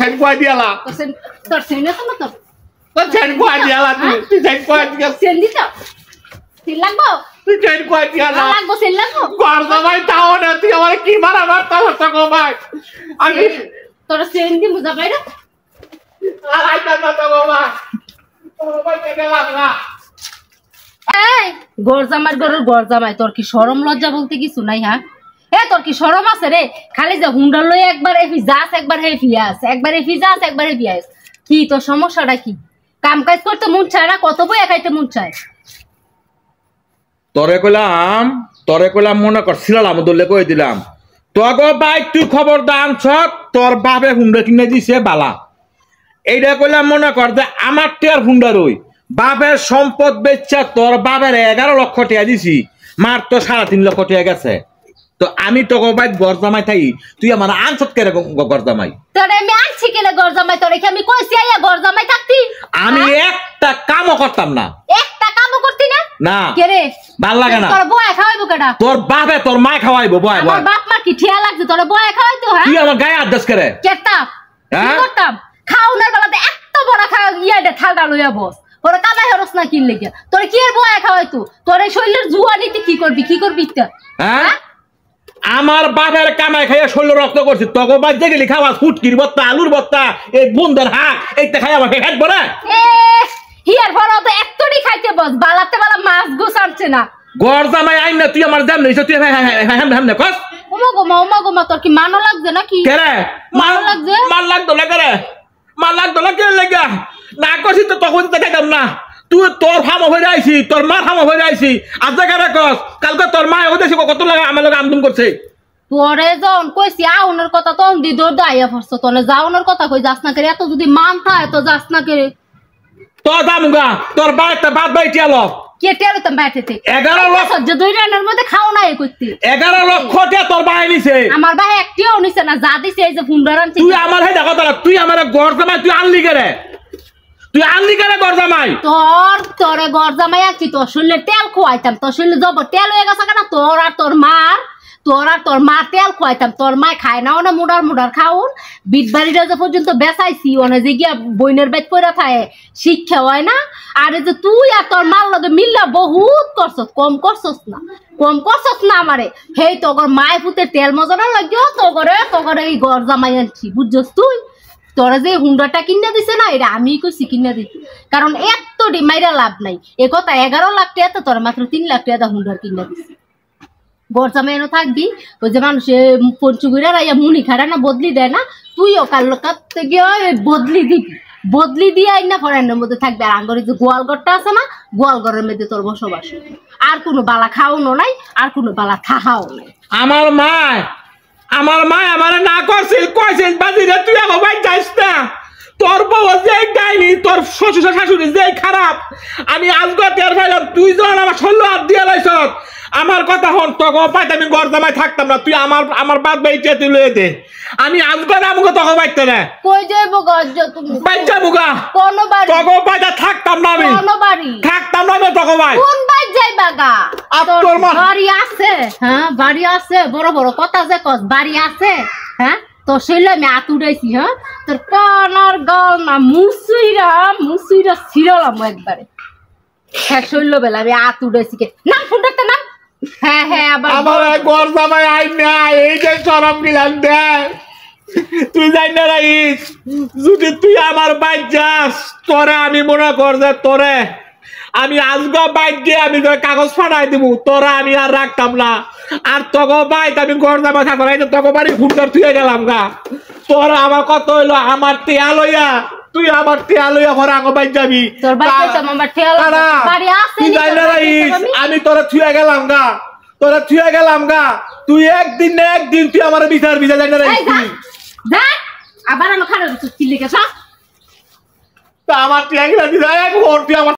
সেন কয় দিয়ালা তোর সেন তো না তোর সেন কয় দিয়ালা তুই সেন কয় দিয়ালা সেন দিছ সেন লাগবো তুই সেন কয় দিয়ালা লাগবো সেন লাগবো গর্দমাই তাও না তুই আমার কি মারা মারতা হতো গো ভাই আমি তোর সেন দি বুঝা পাইরা আর আইতা না তো গো ভাই ও ভাই কেন লাগা এই গরজামার গরুর গরজামাই তোর কি শরম লজ্জা বলতে কিছু নাই হ্যাঁ এ তোর কি শরম আছে রে খালি যে হুন্ডা লই একবার এফি যাস একবার হেফি আস একবার এফি যাস একবার হেফি আস কি তোর সমস্যাটা কি কাম কাজ করতে মন চায় না কত বই খাইতে মন চায় তরে কইলাম মনে কর ছিলাম দলে কই দিলাম তোগো ভাই তুই খবর দান ছক তোর বাপে হুন্ডা কিনে দিছে বালা এইটা কইলাম মনে কর যে আমার টিয়ার হুন্ডা রই বাপের সম্পদ বেচা তোর বাপের 11 লক্ষ টাকা দিছি মার তো 3.5 লক্ষ টাকা গেছে তো আমি তোকে ভাই গরজামাই থাই তুই আমার আনছত কে গরজামাই তোরে আমি আনছি কেন গরজামাই তোরে কি আমি কইছি আইয়া গরজামাই থাকতি আমি একটা কামও করতাম না একটা কামও করতি না না কে রে ভাল লাগে না তোর বয় খাওয়াইবো কেডা তোর বাপে তোর মা খাওয়াইবো বয় আমার বাপ মা কি ঠিয়া লাগছে তোর বয় খাওয়াইতো হ্যাঁ তুই আমার গায়ে আদেশ করে কেতা কি করতাম খাওনার বেলাতে এত বড় খাওয়া ইয়াটা থালটা লইয়া বস তোর কামাই হরস না কিন লেগে তোর কি এর বয় খাওয়াইতো তোর এই শরীরের জুয়ানিতে কি করবি তা হ্যাঁ আমার বাপের কামাই খাইয়া শরীর রক্ত করছি তগো বাজে গেলি খাওয়া ফুটকির বত্তা আলুর বত্তা এই বুন্দার হাক এইটা খাই আমাকে ফেট পড়ে হিয়ার ভরা তো একটুই খাইতে বস বালাতে বালা মাছ গোস আনছে না গরজামাই আইন না তুই আমার জাম নেই তুই হাম না কস ওমা গোমা তোর কি মানো লাগছে নাকি কে রে মানো লাগছে মান লাগতো না কে রে মান লাগতো না কে লেগা না কইছি তো তখন তো দেখাইতাম না তুই তোর ফামো হয়ে আইছি তোর মার ফামো হয়ে আইছি আজ জায়গা কস কালকে তোর মা ওদেশে কত লাগা আমার লগে আমদুম করছে তোরে যখন কইছি আউনের কথা তখন দি দৌড় আইয়া পড়ছো তোনে যাওনের কথা কই যাস না করে এত যদি মান থাকে তো যাস না করে তো দামুগা তোর বাড়িতে বাদ বাইটি আলো কেটে আলো তো বাইতেতে 11 লক্ষ যে দুই রানের মধ্যে খাও না এ করতে 11 লক্ষ টাকা তোর বাই নিছে আমার ভাই একটিও নিছে না যা দিছে এই যে ফুন্ডার আনছে তুই আমার হে দেখো তোরা তুই আমার গরজামাই তুই আনলি করে গরজামাই তোরে গরজামাই আছি তোর শরীরে তেল খোয়াইতাম তোর শরীরে জব তেল হয়ে গেছে কেন তোর আর তোর মা তেল খোয়াইতাম তোর মা খায় না ওনা মুডার খাউন বিটবাড়িটা যে পর্যন্ত বেচাইছি ওনা যে গিয়া বইনের বাইত পড়া থাকে শিক্ষা হয় না আর যে তুই আর তোর মার লগে মিল্লা বহুত করছস কম করছস না আমারে হেই তোর মায় ফুতে তেল মজনা লাগিও তোরে এই গরজামাই আনছি বুঝছস তুই তোরা যে হুন্ডাটা কিনে দিছে না এটা আমি কইছি কিনে দিতে কারণ এত মাইরা লাভ নাই এ কথা 11 লাখ টাকা তোর মাত্র 3 লাখ টাকা হুন্ডার কিনে দিছে গরজামাই এনে থাকবি ওই যে মানুষ পঞ্চুগুড়া রাইয়া মুনি খাড়া না বদলি দেয় না তুইও কাল কাটতে গিয়ে বদলি দিয়ে আইনা ফরেনের মধ্যে থাকবে আর আঙ্গরে যে গোয়ালঘরটা আছে না গোয়ালঘরের মধ্যে তোর বসবাস আর কোনো বালা খাওয়ানো নাই আর কোনো বালা থাহাও নাই আমার মা আমারে না কইছিল বাজিরে তুই আমার ভাই যাইস না তোর বউ যে গাইনি তোর শ্বশুর শাশুড়ি যে খারাপ আমি আজকে টের পাইলাম তুই যখন আমার 16 হাত দিয়ে লাইছ আমার কথা হন তোকে পাইতে আমি গরজামাই থাকতাম না তুই আমার বাদ বাইতে তুই লয়ে দে আমি আজকে আমাকে তোকে পাইতে না কই যাইবো গজ্জ তুমি বাইচা বুগা কোন বাড়ি তোকে পাইতে থাকতাম না আমি কোন বাড়ি থাকতাম না তোকে ভাই কোন বাড়ি যাইবা গা তোর বাড়ি আছে হ্যাঁ বাড়ি আছে বড় কথা যে কস বাড়ি আছে হ্যাঁ তো শৈলে আমি হাত উঠাইছি হ্যাঁ তোর কানার গাল না মুসুইরা ছিড়লাম একবারে হ্যাঁ শৈল বেলা আমি হাত উঠাইছি কে নাম ফোনটা নাম হ্যাঁ আবার আমার গরজামাই আই না এই যে শরম গিলাম দে তুই যাই না রাইস যদি তুই আমার বাইক যাস তোরে আমি মনে কর যে তোরে আমি আজকে বাইক গিয়ে আমি কাগজ ফাটাই দিব তোরা আমি আর রাখতাম না আর তগো বাইক আমি গরজামাই থাকতাম এই তগো বাড়ি ফুটকার তুই গেলাম গা তোরা আমার কত হইলো আমার টিয়া লইয়া তুই আমার টিয়া লইয়া ঘরে আগে বাইক যাবি তোর বাইক তো আমার টিয়া বাড়ি আছে তুই যাই না রাইস আমি তোরা থুয়া গেলাম গা তুই একদিন তুই আমার বিচার যাই না রাইস যা আবার আমার খারাপ কিছু কি লিখেছ তা আমার টিয়া গেলা দিদা এক ভোট তুই আমার